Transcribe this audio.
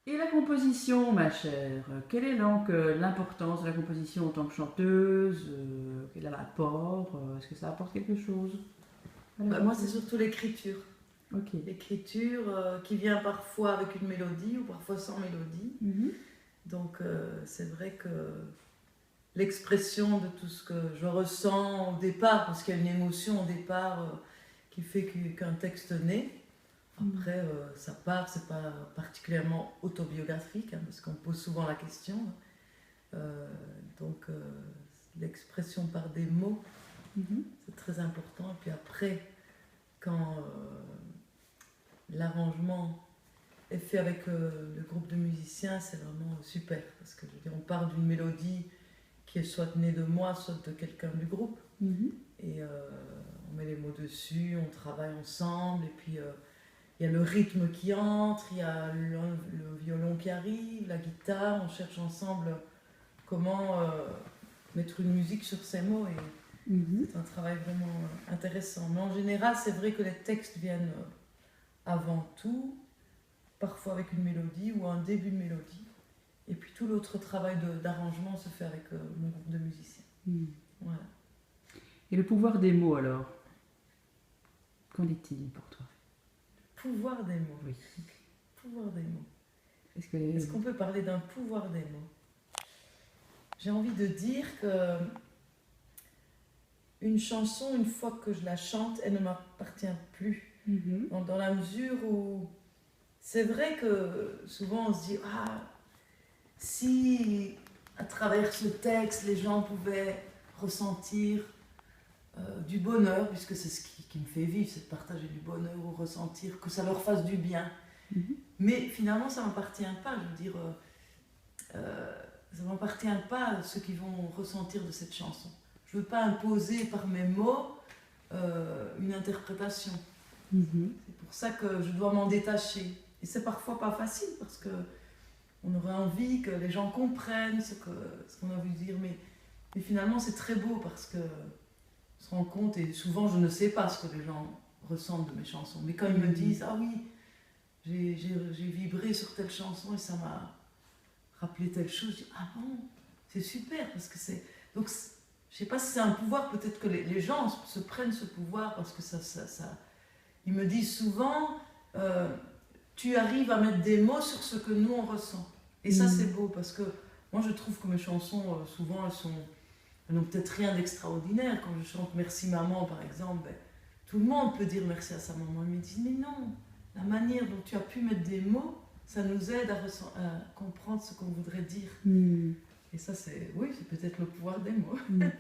Et la composition, ma chère, quelle est donc l'importance de la composition en tant que chanteuse? Quel est l'apport? Est-ce que ça apporte quelque chose à la Moi, c'est chanteuse? surtout l'écriture. Ok. L'écriture qui vient parfois avec une mélodie ou parfois sans mélodie. Mhm. Donc, c'est vrai que l'expression de tout ce que je ressens au départ, parce qu'il y a une émotion au départ qui fait qu'un texte naît. Après, ça part, c'est pas particulièrement autobiographique, hein, parce qu'on pose souvent la question. Donc, l'expression par des mots, Mhm. c'est très important. Et puis après, quand l'arrangement est fait avec le groupe de musiciens, c'est vraiment super. Parce que je veux dire, on part d'une mélodie qui est soit née de moi, soit de quelqu'un du groupe. Mhm. Et on met les mots dessus, on travaille ensemble, et puis il y a le rythme qui entre, il y a le violon qui arrive, la guitare, on cherche ensemble comment mettre une musique sur ces mots, et Mhm. c'est un travail vraiment intéressant. Mais en général, c'est vrai que les textes viennent avant tout, parfois avec une mélodie ou un début de mélodie, et puis tout l'autre travail d'arrangement se fait avec mon groupe de musiciens. Mhm. Voilà. Et le pouvoir des mots alors? Qu'en est-il pour toi? Pouvoir des mots. Oui. Pouvoir des mots. Est-ce que les... Est-ce qu'on peut parler d'un pouvoir des mots? J'ai envie de dire que une chanson, une fois que je la chante, elle ne m'appartient plus. Mhm. Dans la mesure où c'est vrai que souvent on se dit ah, si à travers ce texte les gens pouvaient ressentir du bonheur, puisque c'est ce qui me fait vivre, c'est de partager du bonheur ou ressentir que ça leur fasse du bien. Mhm. Mais finalement ça ne m'appartient pas, je veux dire, ça ne m'appartient pas ce qu'ils vont ressentir de cette chanson. Je ne veux pas imposer par mes mots une interprétation. Mhm. C'est pour ça que je dois m'en détacher. Et c'est parfois pas facile parce que on aurait envie que les gens comprennent ce qu'on a voulu dire. Mais finalement, c'est très beau parce que on se rend compte, et souvent je ne sais pas ce que les gens ressentent de mes chansons. Mais quand ils me disent ah oui, j'ai vibré sur telle chanson et ça m'a rappelé telle chose, je dis ah bon, c'est super parce que c'est. Donc je sais pas si c'est un pouvoir, peut-être que les gens se prennent ce pouvoir parce que ça ils me disent souvent, tu arrives à mettre des mots sur ce que nous on ressent. Et ça c'est beau parce que moi je trouve que mes chansons, souvent elles n'ont peut-être rien d'extraordinaire. Quand je chante Merci Maman par exemple, tout le monde peut dire merci à sa maman. Ils me disent mais non, la manière dont tu as pu mettre des mots, ça nous aide à comprendre ce qu'on voudrait dire. Mhm. Et ça c'est, oui, c'est peut-être le pouvoir des mots. Mhm.